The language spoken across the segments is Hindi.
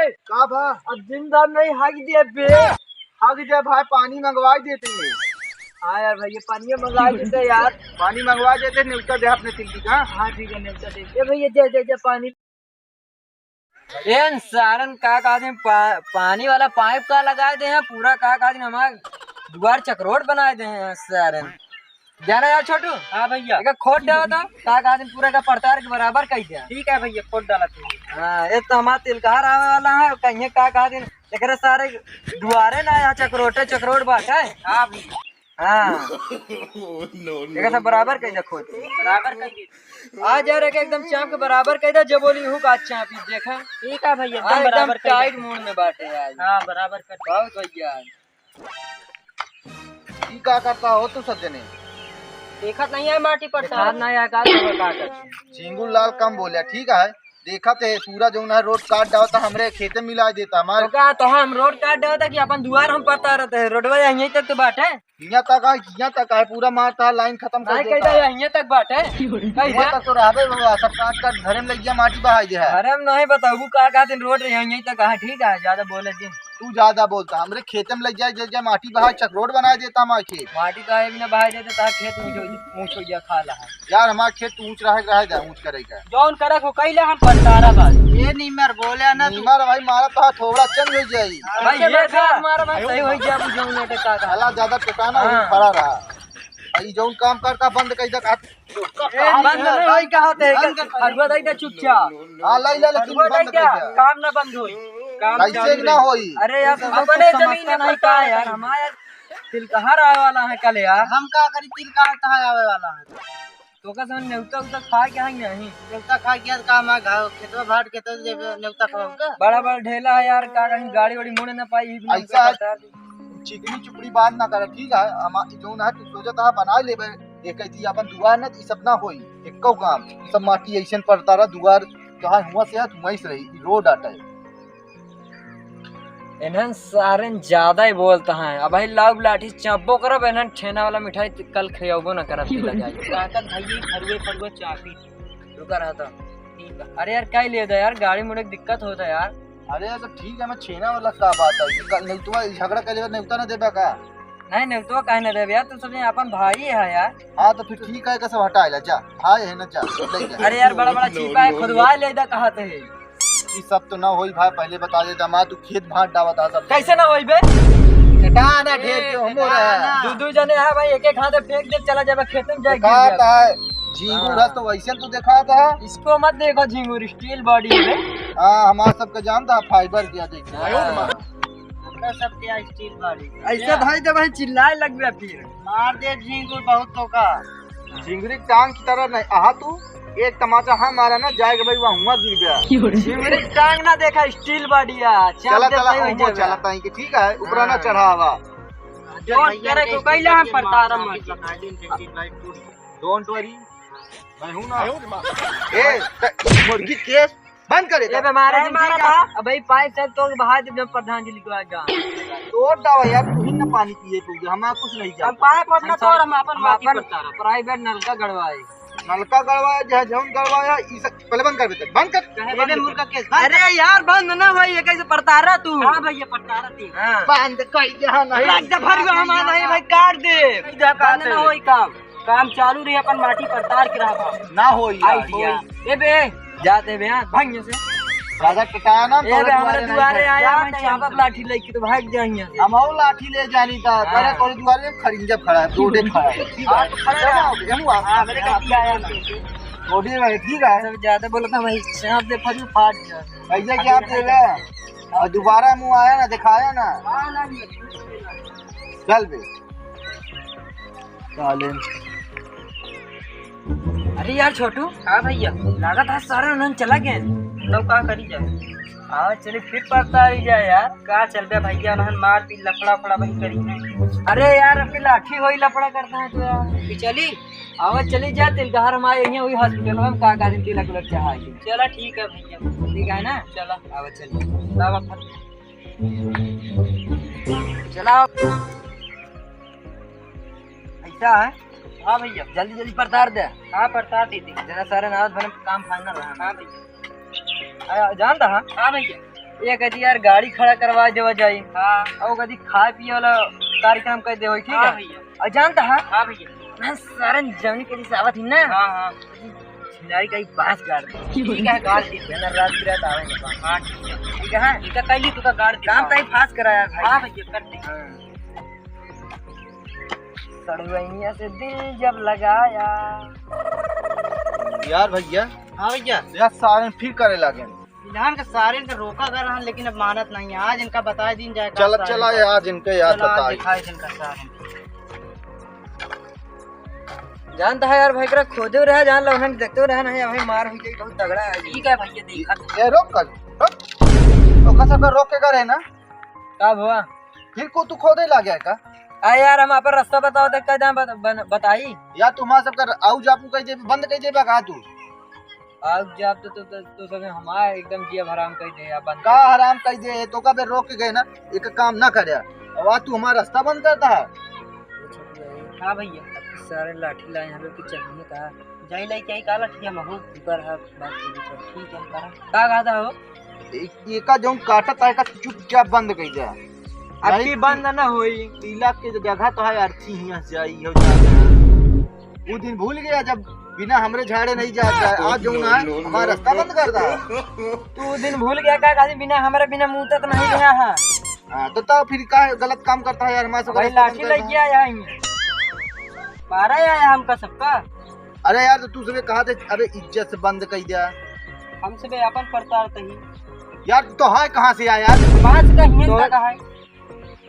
का भा अब दिन भर नहीं हाक दिया बे। हग जाए भाई, पानी मंगवा देते हैं। हाँ यार भैया पानी मंगा देते यार। पानी मंगवा देते, न्योता दे अपने तिल्ली का। हाँ ठीक है न्योता दे दे भैया, दे पानी। ए सारन का कहते पानी वाला पाइप का लगाए दे हैं पूरा, का कहते हमारे द्वार चक्रोट बनाए दे हैं सारन। जाना यार छोटू। हाँ भैया एक खोद डाला था, का कहते पूरा का परतार के बराबर कह दिया। ठीक है भैया खोद डाला तू। हाँ ये तो हमारा तिलकार आवे वाला है, कहीं का कहते लेकर सारे दुआरे ना यहाँ चक्रोट बांटा है। हाँ भैया हाँ एक सब बराबर कह दे खोद, बराबर कह दे। आज यार एकदम चाप के बराबर कह दे, जब बोली हूँ का अच्छा आप देखा। ठीक है भैया एकदम बराबर टाइट मूड में बाटे आज। हाँ बराबर कर बहुत भैया। की का करता हो तू सज्जने? देखा नहीं है माटी पर साथ ना या का कर झिंगुर लाल कम बोलिया, ठीक है। देखा थे पूरा जो ना रोड काट डाल था, हमरे खेते में मिला देता हमारे। तो का तो हम रोड काट दे था कि अपन दुआर हम पड़ता रहते हैं, रोडवा यहीं तक तो बाट है। यहाँ तक है पूरा मारता, लाइन खत्म कर देता है। यहीं तक बाट है, यहाँ तक तो रहबे बाबा, सब काट काट घरे में लग गया, माटी बहाई दे है। अरे हम नहीं बताऊ का कहते रोड यहीं तक है। ठीक है ज्यादा बोले जी तू ज्यादा बोलता, हमरे खेते में लग जाए, जगह माटी बहाई चक्रोड बना देता हमारे खेत। माटी का भी ना बहाई देते ता खेत ऊंच हो गया खाला है यार। हमारा खेत ऊंच रहे ऊंच करेगा जौन करक हो कइले हम पलटारा बात। ये नीमर बोले ना तू नीमर भाई मारा तो थोड़ा चंद हो जाई भाई, ये बात मारा भाई सही हो गया। अब जौन नेटे का हला ज्यादा टुटाना खड़ा रहा। आई जौन काम करता बंद कई दे बंद नहीं होई कहते हरवा दई दे चुपचाप। हां लाई ले, लेकिन बंद क्या कर काम ना बंद होई, काम ऐसे ना होई। अरे यार अपने जमीन में नहीं का यार, हमारा तिलकहर आवे वाला है कल यार। हम का करी तिलकहर कहां आवे वाला है? तो का समझ नेवता उता खा के है नहीं, नेवता खा के काम आ घाव खेतवा भाट के तो नेवता खाओ का बड़ा बड़ा ढेला है यार। का कहीं गाड़ी वाड़ी मुड़े ना पाई ऐसा चिकनी चुपड़ी बात ना करे, ठीक है। हमारी जो ना तू सोचता है बना लेबे एक ऐसी अपन दुआर ना, ई सब ना होई एको काम। ई सब माटी ऐसन पड़ता रहा, दुआर जहां हुआ से है वहीं से रही रोड आटा है। इन्हन सारन ज्यादा ही बोलता है। अब भाई लाभ लाठी चापो करब, इन्हन छेना वाला मिठाई कल खियाबो ना करब तिला जाई ताकत भाई फरवे फरवे चापी रुका रहा था। ठीक है अरे यार काय ले दे यार, गाड़ी मुड़े दिक्कत होता है यार। अरे तो ठीक है, मैं छेना वाला का बात है, कल नेवता झगड़ा करे नेवता ना देबा का? नहीं नेवता काहे ना देबे यार, तू समझे अपन भाई है यार। हां तो फिर ठीक है, कैसे हटा ले जा भाई है ना, जा ले जा। अरे यार बड़ा बड़ा चीपा है, खुदवा ले दा कहते है। ई सब तो ना होई भाई, पहले बता देता। मां तू खेत भाट डावत आ सब कैसे ना होई बे? हटा ना ढेर के हम रहा दू जने है भाई, एक एक हाथ फेंक दे चला जाए खेत में जाए। कहता है झींगुर है तो वैसे तू देखा था। इसको मत देखो, झींगुर स्टील बॉडी है। हां हमारा सबका जानता फाइबर किया देखा हमरा सब क्या स्टील बॉडी ऐसे भाई जब भाई चिल्लाए लग गया फिर मार दे झींगुर बहुत तो का। झिंगुरी टांग की तरह नहीं आहा, तू एक तमाचा हाँ मारा ना जाएगा भाई, वहाँ हुआ गिर गया। झिंगुरी टांग ना देखा स्टील बॉडी है। चला चला वो चला ताई के, ठीक है ऊपर ना चढ़ा हवा। डोंट करे को कैला हम परतारा मत डोंट वरी, मैं हूं ना। ए मुर्गी केस बंद करे ए हमारे जिंदगी का अब भाई पाइप से तो बहा दे प्रधान जी लिखवा जा तोड़ दावा यार, तू ही ना पानी पिए तू, हमारा कुछ नहीं जा। हम पाइप अपना तोड़, हम अपन माटी परतारा प्राइवेट नलका गड़वाए, नलका गड़वाया जहां जौन गड़वाया ई सब पहले बंद कर दे, बंद कर। ए मुर्गा केस अरे यार बंद ना भाई, ये कैसे परतारा तू? हां भैया परतारा ती हां बंद कई जहां नहीं रख दे भर हम नहीं भाई, काट दे बंद ना होई काम चालू रही, अपन माटी परतार के रहा ना होई आइडिया। ए बे जाते बे भागने से राजा टटाया ना। ए बे हमारे दुआरे आया, मैं चापा लाठी लेके तो भाग जाएंगे। हम और लाठी ले जानी था, करे कोई दुआरे में खरिंजा खड़ा है, रोडे खड़ा है, ठीक है खड़ा है हम हां मेरे का किया आया रोडे में, ठीक है। सब ज्यादा बोलता भाई सांप से फट फाट जा ऐसा क्या देगा, और दोबारा मुंह आया ना दिखाया ना। हां ना चल बे साले। अरे यार छोटू। हाँ भैया लागत है सारा नन चला गया, तो का करी जाए? हाँ चलिए फिर पड़ता रही जाए यार। का चल बे भैया नहन मार पी लफड़ा फड़ा वही करी। अरे यार फिर लाठी वही लफड़ा करता है तो यार चली आवा चली जा तिलकहर हमारे यहीं वही हॉस्पिटल में का दिन तिलक लग चाहा। चला ठीक है भैया, ठीक है ना, चला आवा चलिए चला ऐसा है। हाँ भैया जल्दी जल्दी परतार दे। हाँ परतार दी थी जरा सारे नाथ भरे काम फाइनल रहा। हाँ भैया जानता हाँ। हाँ भैया ये कदी यार गाड़ी खड़ा करवा देवा जाई। हाँ और कदी खाए पिए वाला कार्यक्रम कर देवा, ठीक है भैया। और जानता है हाँ भैया मैं सारन जमीन के लिए आवत ही ना। हाँ हाँ छिनारी का बांस गाड़ दे, ठीक है गाड़ दे ना, रात की रात आवे ना। हां ठीक है हां इका कैली तू का गाड़ दे, काम तई फास कराया भाई। हां भैया कर दे। सड़वैया से दिल जब लगाया। यार भैया। हाँ भैया यार सारे फिर करे लगे। इन्हान का सारे इनका रोका कर रहा लेकिन अब मानत नहीं है। आज इनका बता दिन जाए। चला चला यार इनके याद बता दिखाई इनका सारे। जानता है यार भाई करा खोदे रहा जान ला उन्हें देखते रहा नहीं भाई मार हुई बहुत तगड़ा है। ठीक है भैया देखा ये रोक कर तो कैसा कर रोक के करे ना कब हुआ फिर को तू खोदे लग गया का। आ यार हम आप रास्ता बताओ तो क्या दाम बताई या तुम्हारा सब कर आउ जापू कह जे बंद कह जे बा तू आउ जाप तो सब हमारा एकदम जिया हराम कह दे या बंद का हराम कह दे तो का बे रोक के गए ना एक काम ना करे और आज तू हमारा रास्ता बंद करता है। हां भैया सारे लाठी लाए हम लोग की चाहिए का जाई लाई क्या का लाठी हम हो ऊपर है बात ठीक है करा का कहता हो एका जो काटत है का चुपचाप बंद कह जा अभी बंद ना होई टीला के जगह तो है अर्थी हिया जाई हो जाता वो दिन भूल गया जब बिना हमरे झाड़े नहीं जाता है। आज जो ना हमारा रास्ता बंद कर दा तू दिन भूल गया का काजी बिना हमारे बिना मुंह तक नहीं गया है। हां तो फिर का गलत काम करता है यार हमारे से लाठी लेके आया है पारा आया हमका सबका। अरे यार तो तू सबे कहा थे अबे इज्जत से बंद कर दिया हम सबे अपन पड़ताल तही यार तो है कहां से आया यार बात कहीं तो का है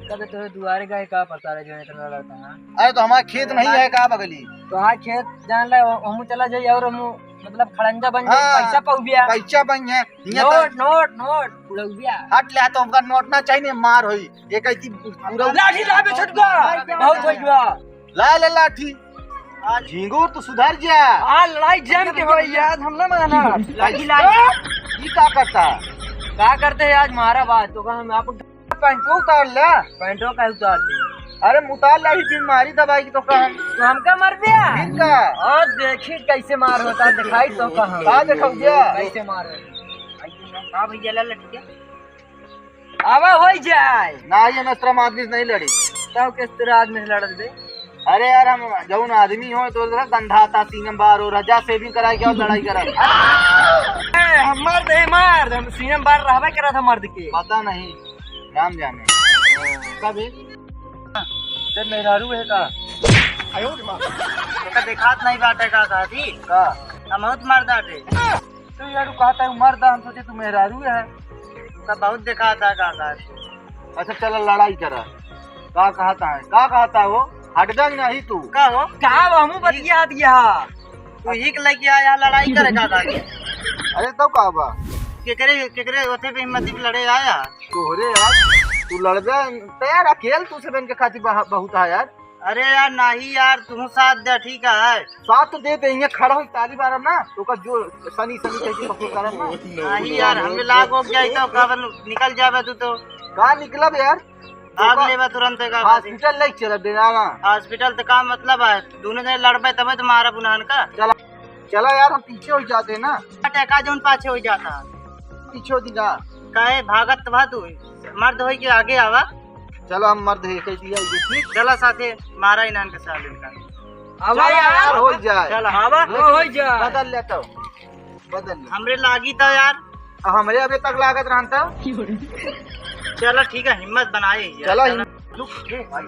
कबे तो दुआरे गए का पता रहे जो इतना लड़ता है। अरे तो हमारा खेत नहीं है का बगली तो हां खेत जान ले हम चला जाई और हम मतलब खड़ंजा बन जाए पैसा पाऊ बिया पैसा बन है नोट नोट नोट पुड़िया हट ले तो हमका नोट ना चाहिए मार होई एक ऐसी पूरा लाठी लाबे छटका बहुत होई गया ला ले लाठी झिंगूर तो सुधर जा आ लड़ाई जम के होई याद हम ना माना लाठी ला ये का करते हैं आज मारा बात तो हम आप पैंटो उतार ले पैंटो का उतार दे। अरे मुतार ला ही बीमारी दवाई की तो कहा तो हमका मर गया इनका और देखी कैसे मार होता दिखाई तो कहां का देखो गया कैसे मार होता। हां भैया ला लटके आवा होई जाए ना ये नस्त्रम आदमी नहीं लड़ी तो किस तरह आदमी से लड़ दे। अरे यार हम जौन आदमी हो तो गंधा था सीनम बार और रजा सेविंग कराई क्या लड़ाई करा हम मर्द है मर्द हम सीनम बार रहबे करा था मर्द के पता नहीं नाम जाने कब है ते मेहरारू है का आयो मां का देखात नहीं बाटे का थी का हम बहुत मर्द आटे तो यार कहता है मर्द हम सोचे तू मेहरारू है का बहुत देखा था का अच्छा चल लड़ाई करा का कहता है वो हटदंग नहीं तू का हो का हमू बतिया दिया तू हिक लग गया यहाँ लड़ाई करे का अरे तो का बा केकरे ओथे पे हिम्मत लड़े आया तोहरे यार तू लड़बे तो यार अकेले तू से बन के खातिर बहुत है यार। अरे यार नहीं यार तुम साथ दे ठीक है साथ तो दे देंगे खड़ा हो ताली बार ना तो का जो सनी कैसे पकड़ कर ना नहीं यार हमें लाग हो गया तो कब निकल जावे तू तो का निकलब यार भाग लेबे तुरंत का हॉस्पिटल ले चल देना हॉस्पिटल तो का मतलब है दोनों जने लड़बे तबे तो मारा बुनहान का चला यार हम पीछे हो जाते हैं ना टका जोन पाछे हो जाता पीछे हो दिगा काहे भागत भा तू मर्द होई के आगे आवा चलो हम मर्द है कह दिया ये ठीक चला साथे मारा इनान के साथ इनका आवा यार हो जाए चल आवा हो जाए बदल ले तो बदल ले हमरे लागी तो यार हमरे अभी तक लागत रहता चलो ठीक है हिम्मत बनाए चलो भाई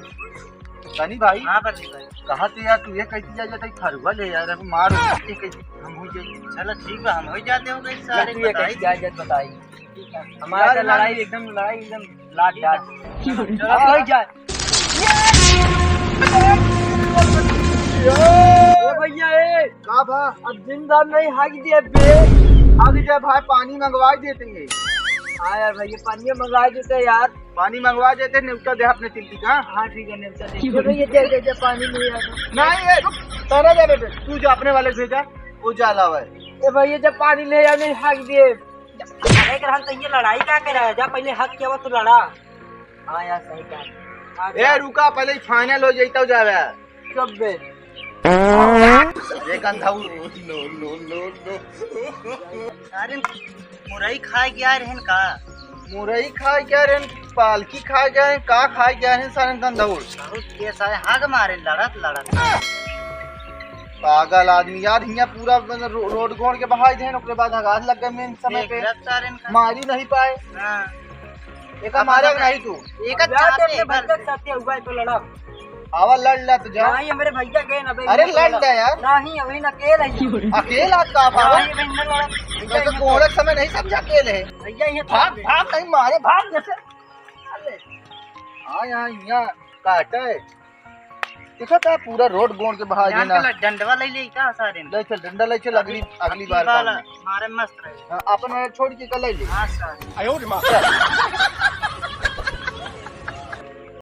सनी भाई हाँ पर भाई कहा थे यार तू ये कहती जा जाता खरुआ ले यार हम मार हम हो जाए चलो ठीक है हम हो जाते हो कई सारे तू ये कैसी इजाजत बताई हमारा तो लड़ाई एकदम लाट डाट हो जाए ए भैया ए का भा अब जिंदा नहीं हाक दिए बे आगे जा भाई पानी मंगवा देते हैं। हाँ यार भैया पानी मंगा देते यार पानी मंगवा देते न्यूटा दे अपने चिल्टी का हाँ ठीक है नेवता दे भैया दे पानी नहीं आता नहीं ये तारा जा बेटे तू जो अपने वाले भेजा वो जा लावा ए भैया जब पानी ले या नहीं हाक दिए अरे ग्रहण तो ये लड़ाई क्या कर रहा है जा पहले हक किया तो लड़ा हाँ यार सही कहा ए रुका पहले फाइनल हो जाता जावे कब बे ये कंधाऊ अरे मुरई खाए गया रहन का मुरई खाए क्या रे, पालकी खाए क्या रे, का खाए क्या रे सारे गंधौर। बहुत केस आए हाग मारे लड़त पागल आदमी यार, हियां पूरा मतलब रोड गोड़ के बहाई देन, ओकरे बाद आगाज लग गए मेन समय पे, सारे इनका मारी नहीं पाए। हाँ एक मारे नहीं तू, एक चाहते सत्य हुआ है तो लड़ा आवा लड़ ला तो जा। नहीं मेरे भैया गए ना अरे लड़ ले यार, नहीं अभी ना अकेला ही अकेला का भाग, नहीं बंदर वाला जैसे कोहरे समय नहीं समझा अकेले है। भैया ये भाग भाग नहीं मारे, भाग जैसे हाँ यहाँ यहाँ काटा है, देखा था पूरा रोड गोड़ के बहा देना। डंडवा ले का सारे ले चल डंडा ले चल, अगली बार मारे मस्त रहे। अपन छोड़ के कल ले। हाँ सर